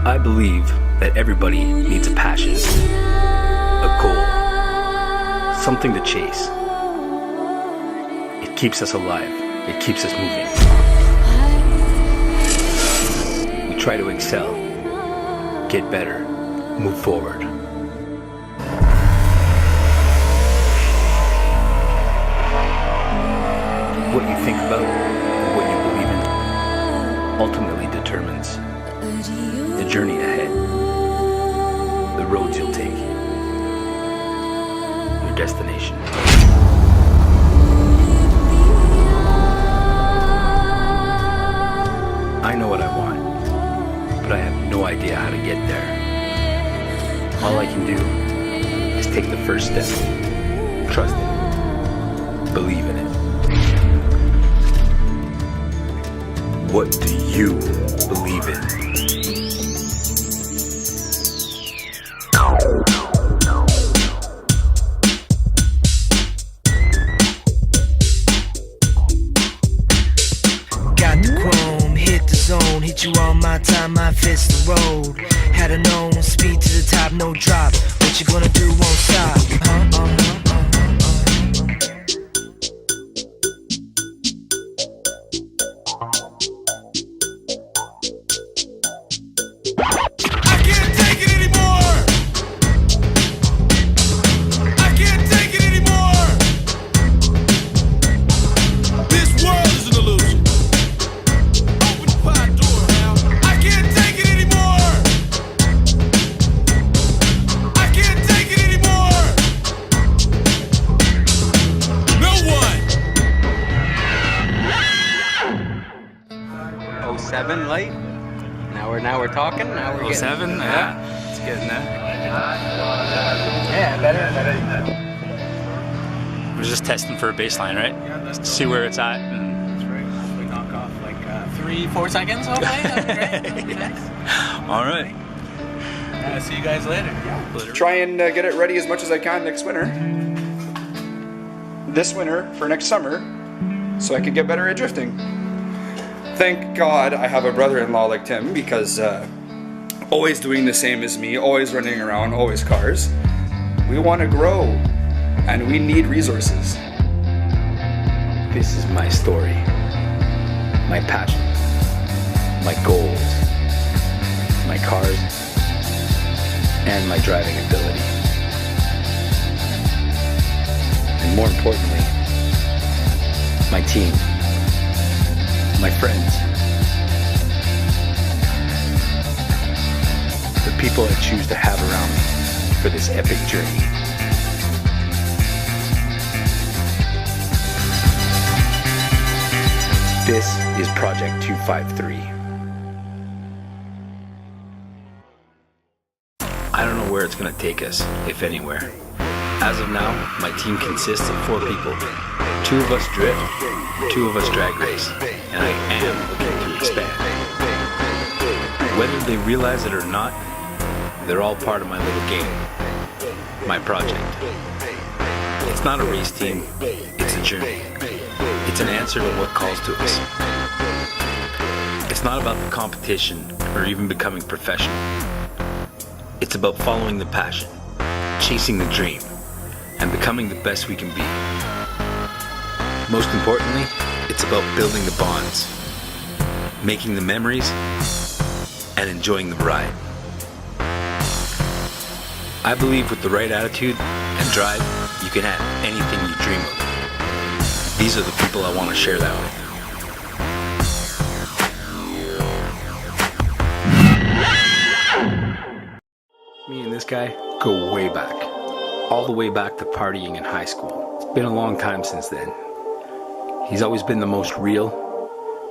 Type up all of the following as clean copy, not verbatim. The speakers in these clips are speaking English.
I believe that everybody needs a passion, a goal, something to chase. It keeps us alive. It keeps us moving. We try to excel, get better, move forward. What you think about and what you believe in ultimately determines the journey ahead, the roads you'll take, your destination. I know what I want, but I have no idea how to get there. All I can do is take the first step, trust it, believe in it. What do you believe in? Got the chrome, hit the zone, hit you on my time, my fist the road. Had a known speed to the top, no drop. What you gonna do won't stop. Light. Now we're talking. Now we're 07? Yeah. It's getting there. Yeah, better. We're just testing for a baseline, right? Just to see where it's at. That's right. We knock off like 3-4 seconds, hopefully. That'd be great. Nice. All right. See you guys later. Try and get it ready as much as I can next winter. This winter for next summer, so I can get better at drifting. Thank God I have a brother-in-law like Tim, because always doing the same as me, always running around, always cars. We want to grow, and we need resources. This is my story, my passions, my goals, my cars, and my driving ability. And more importantly, my team. My friends, the people I choose to have around me for this epic journey. This is Project 253. I don't know where it's going to take us, if anywhere. As of now, my team consists of 4 people. 2 of us drift, 2 of us drag race, and I am looking to expand. Whether they realize it or not, they're all part of my little game, my project. It's not a race team, it's a journey. It's an answer to what calls to us. It's not about the competition or even becoming professional. It's about following the passion, chasing the dream, and becoming the best we can be. Most importantly, it's about building the bonds, making the memories, and enjoying the ride. I believe with the right attitude and drive, you can have anything you dream of. These are the people I want to share that with. Me and this guy go way back. All the way back to partying in high school. It's been a long time since then. He's always been the most real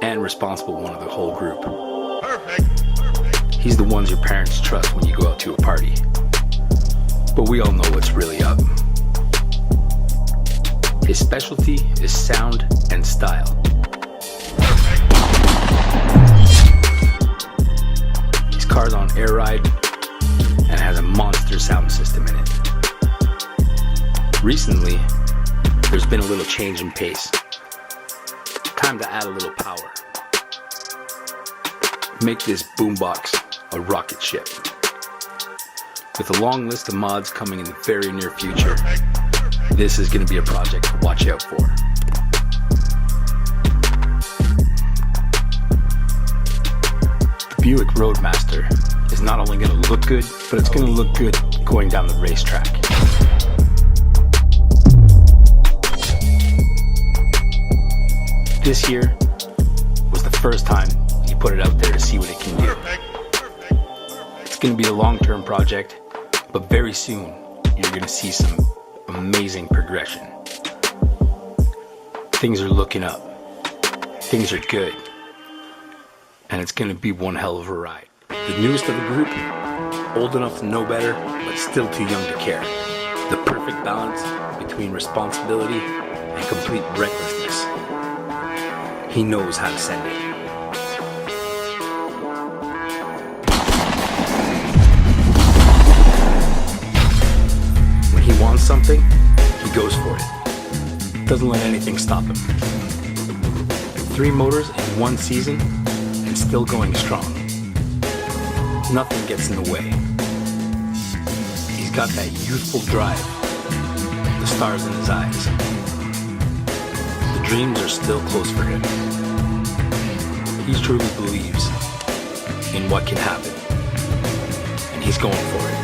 and responsible one of the whole group. Perfect. He's the ones your parents trust when you go out to a party. But we all know what's really up. His specialty is sound and style. His car's on air ride and has a monster sound system in it. Recently, there's been a little change in pace. Time to add a little power. make this boombox a rocket ship. With a long list of mods coming in the very near future, this is going to be a project to watch out for. The Buick Roadmaster is not only going to look good, but it's going to look good going down the racetrack. This year was the first time he put it out there to see what it can do. It's going to be a long-term project, but very soon you're going to see some amazing progression. Things are looking up. Things are good. And it's going to be one hell of a ride. The newest of the group, old enough to know better, but still too young to care. The perfect balance between responsibility and complete recklessness. He knows how to send it. When he wants something, he goes for it. Doesn't let anything stop him. 3 motors in 1 season and still going strong. Nothing gets in the way. He's got that youthful drive, the stars in his eyes. The dreams are still close for him. He truly believes in what can happen, and he's going for it.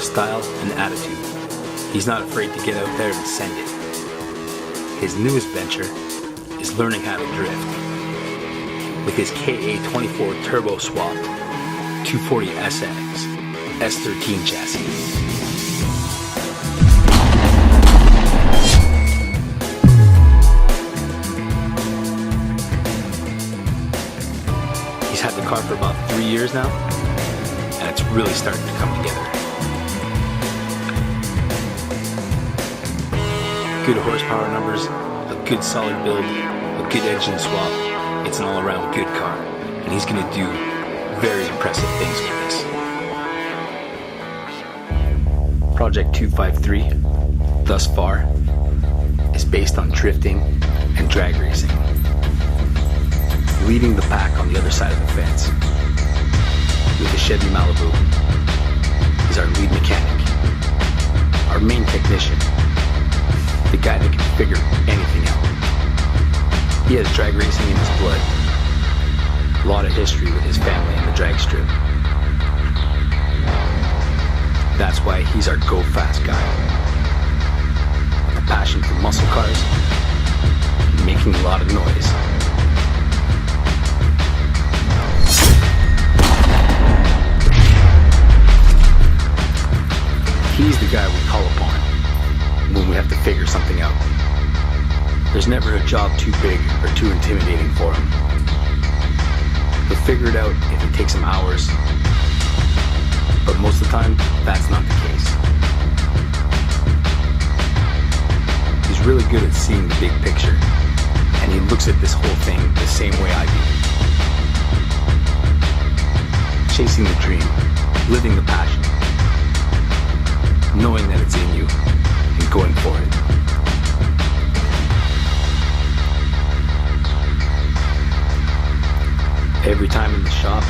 Style and attitude. He's not afraid to get out there and send it. His newest venture is learning how to drift with his KA24 turbo swapped 240 SX S13 chassis. He's had the car for about 3 years now, and it's really starting to come together. Good horsepower numbers, a good solid build, a good engine swap. It's an all-around good car, and he's going to do very impressive things with this. Project 253, thus far, is based on drifting and drag racing. Leading the pack on the other side of the fence with the Chevy Malibu is our lead mechanic, our main technician, the guy that can figure anything out. He has drag racing in his blood, a lot of history with his family in the drag strip. That's why he's our go-fast guy. A passion for muscle cars and making a lot of noise. He's the guy we call upon when we have to figure something out. There's never a job too big or too intimidating for him. He'll figure it out if it takes him hours, but most of the time, that's not the case. He's really good at seeing the big picture, and he looks at this whole thing the same way I do. Chasing the dream, living the passion, knowing that it's in you, and going for it. Every time in the shop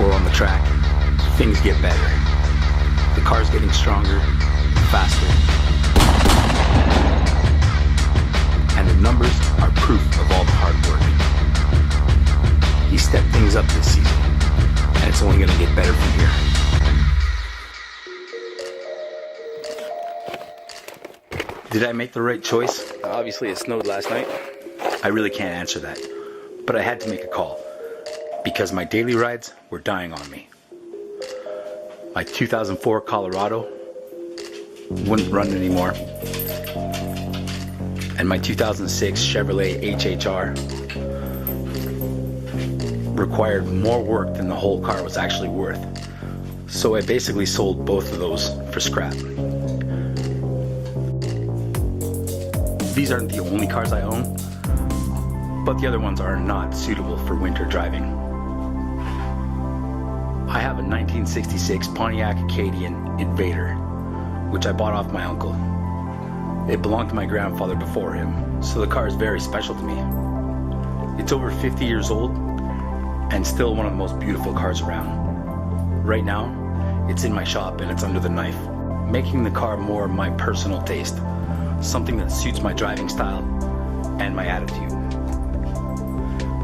or on the track, things get better. The car's getting stronger, faster, and the numbers are proof of all the hard work. He stepped things up this season, and it's only going to get better from here. Did I make the right choice? Obviously it snowed last night. I really can't answer that, but I had to make a call because my daily rides were dying on me. My 2004 Colorado wouldn't run anymore, and my 2006 Chevrolet HHR required more work than the whole car was actually worth. So I basically sold both of those for scrap. These aren't the only cars I own, but the other ones are not suitable for winter driving. I have a 1966 Pontiac Acadian Invader, which I bought off my uncle. It belonged to my grandfather before him, so the car is very special to me. It's over 50 years old and still one of the most beautiful cars around. Right now, it's in my shop and it's under the knife, making the car more my personal taste, something that suits my driving style and my attitude.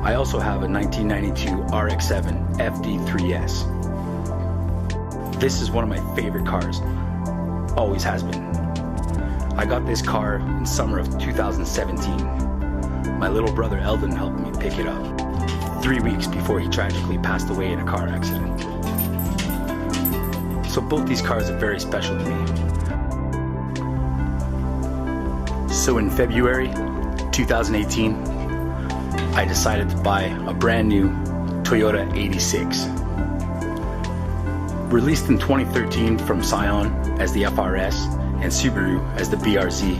I also have a 1992 RX-7 FD3S. This is one of my favorite cars, always has been. I got this car in summer of 2017. My little brother Eldon helped me pick it up 3 weeks before he tragically passed away in a car accident. So both these cars are very special to me. So in February 2018, I decided to buy a brand new Toyota 86. Released in 2013 from Scion as the FRS and Subaru as the BRZ,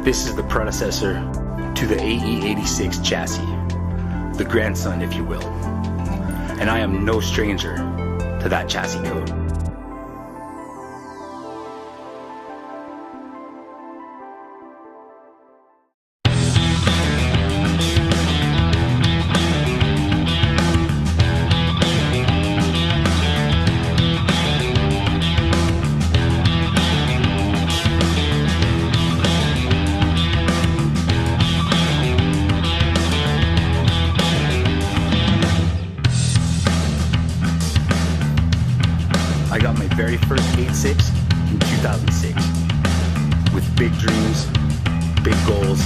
this is the predecessor to the AE86 chassis, the grandson if you will. And I am no stranger to that chassis code. I got my very first 86 in 2006 with big dreams, big goals,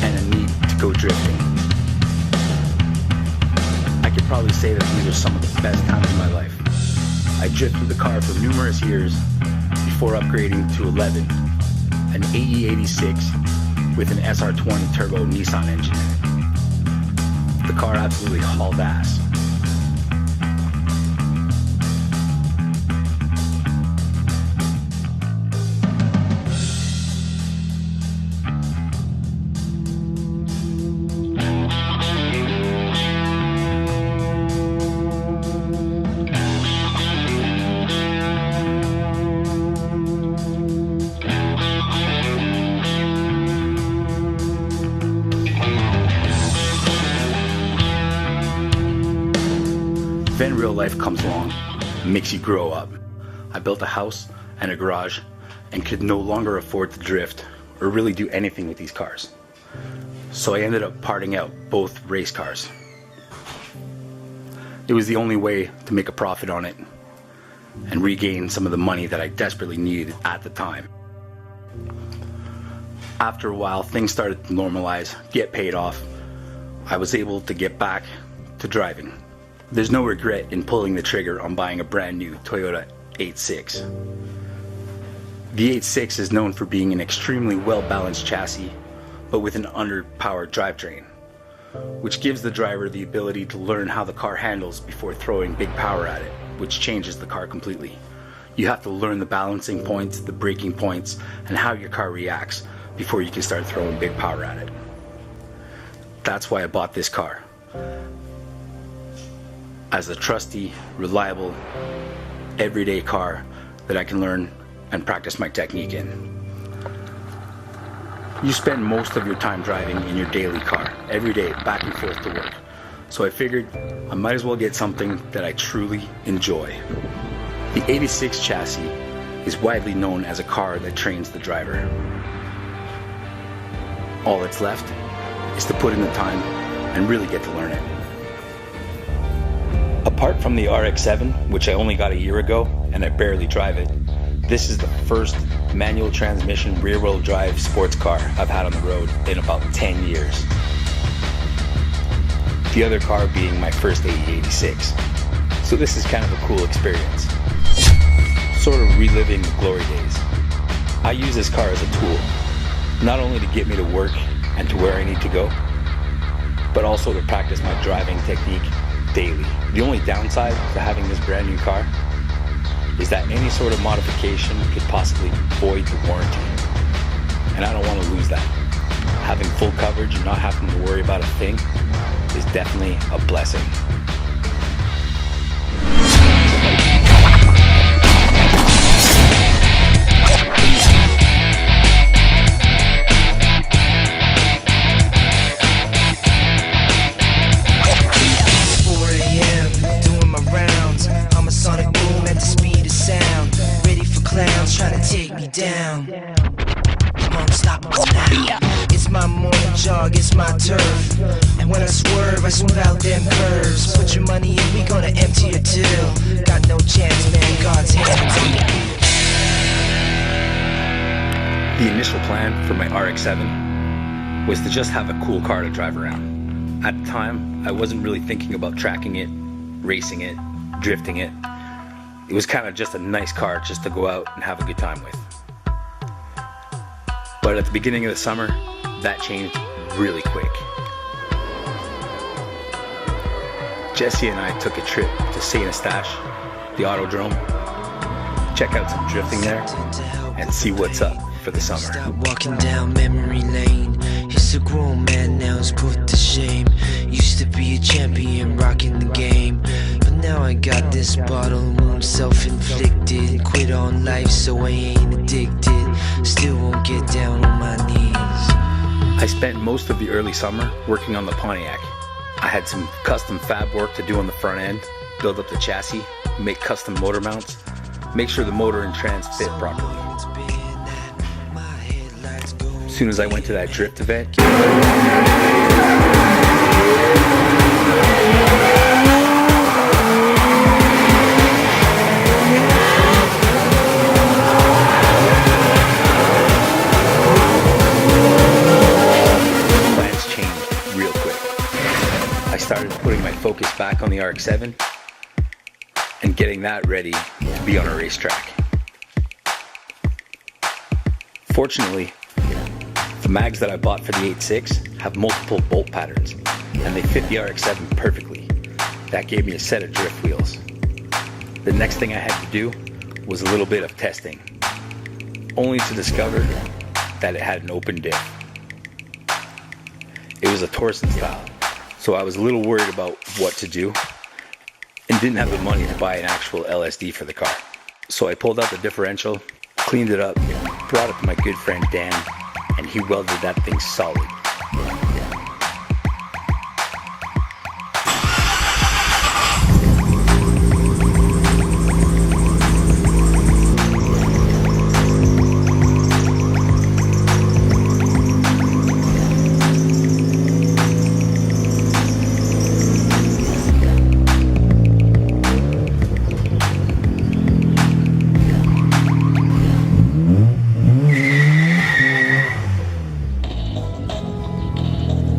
and a need to go drifting. I could probably say that these are some of the best times in my life. I drifted the car for numerous years before upgrading to 11, an AE86 with an SR20 turbo Nissan engine in it. The car absolutely hauled ass. Then real life comes along and makes you grow up. I built a house and a garage and could no longer afford to drift or really do anything with these cars. So I ended up parting out both race cars. It was the only way to make a profit on it and regain some of the money that I desperately needed at the time. After a while, things started to normalize, get paid off. I was able to get back to driving. There's no regret in pulling the trigger on buying a brand new Toyota 86. The 86 is known for being an extremely well-balanced chassis, but with an underpowered drivetrain, which gives the driver the ability to learn how the car handles before throwing big power at it, which changes the car completely. You have to learn the balancing points, the braking points, and how your car reacts before you can start throwing big power at it. That's why I bought this car. As a trusty, reliable, everyday car that I can learn and practice my technique in. You spend most of your time driving in your daily car, every day, back and forth to work. So I figured I might as well get something that I truly enjoy. The 86 chassis is widely known as a car that trains the driver. All that's left is to put in the time and really get to learn it. Apart from the RX-7, which I only got a year ago and I barely drive it, this is the first manual transmission rear-wheel drive sports car I've had on the road in about 10 years. The other car being my first AE86. So this is kind of a cool experience. Sort of reliving the glory days. I use this car as a tool, not only to get me to work and to where I need to go, but also to practice my driving technique daily. The only downside to having this brand new car is that any sort of modification could possibly void the warranty. And I don't want to lose that. Having full coverage and not having to worry about a thing is definitely a blessing. clowns trying to take me down. Come on, stop us now. It's my morning jog, it's my turf. And when I swerve out them curves. Put your money in, we gonna empty your till. Got no chance, man, God's hands. The initial plan for my RX-7 was to just have a cool car to drive around. At the time, I wasn't really thinking about tracking it, racing it, drifting it. It was kind of just a nice car just to go out and have a good time with. But at the beginning of the summer, that changed really quick. Jesse and I took a trip to St. Eustache, the Autodrome, check out some drifting there, and see what's up for the summer. Stop walking down memory lane. He's a grown man now, he's put to shame. Used to be a champion, rocking the game. But now I got this bottle wound, self-inflicted. Quit on life so I ain't addicted. Still won't get down on my knees. I spent most of the early summer working on the Pontiac. I had some custom fab work to do on the front end, build up the chassis, make custom motor mounts, make sure the motor and trans fit properly. As soon as I went to that drift event, plans changed real quick. I started putting my focus back on the RX-7 and getting that ready to be on a racetrack. Fortunately, the mags that I bought for the 8.6 have multiple bolt patterns, and they fit the RX-7 perfectly. That gave me a set of drift wheels. The next thing I had to do was a little bit of testing, only to discover that it had an open diff. It was a Torsen style, so I was a little worried about what to do, and didn't have the money to buy an actual LSD for the car. So I pulled out the differential, cleaned it up, brought it to my good friend Dan, and he welded that thing solid.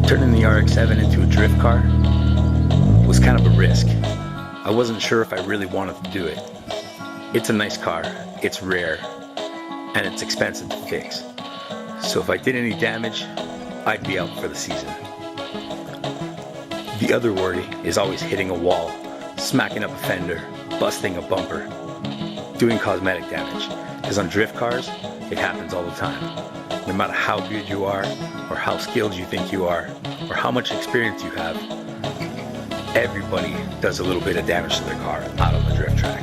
Turning the RX-7 into a drift car was kind of a risk. I wasn't sure if I really wanted to do it. It's a nice car, it's rare, and it's expensive to fix. So if I did any damage, I'd be out for the season. The other worry is always hitting a wall, smacking up a fender, busting a bumper, doing cosmetic damage. Because on drift cars, it happens all the time. No matter how good you are, or how skilled you think you are, or how much experience you have, everybody does a little bit of damage to their car out on the drift track.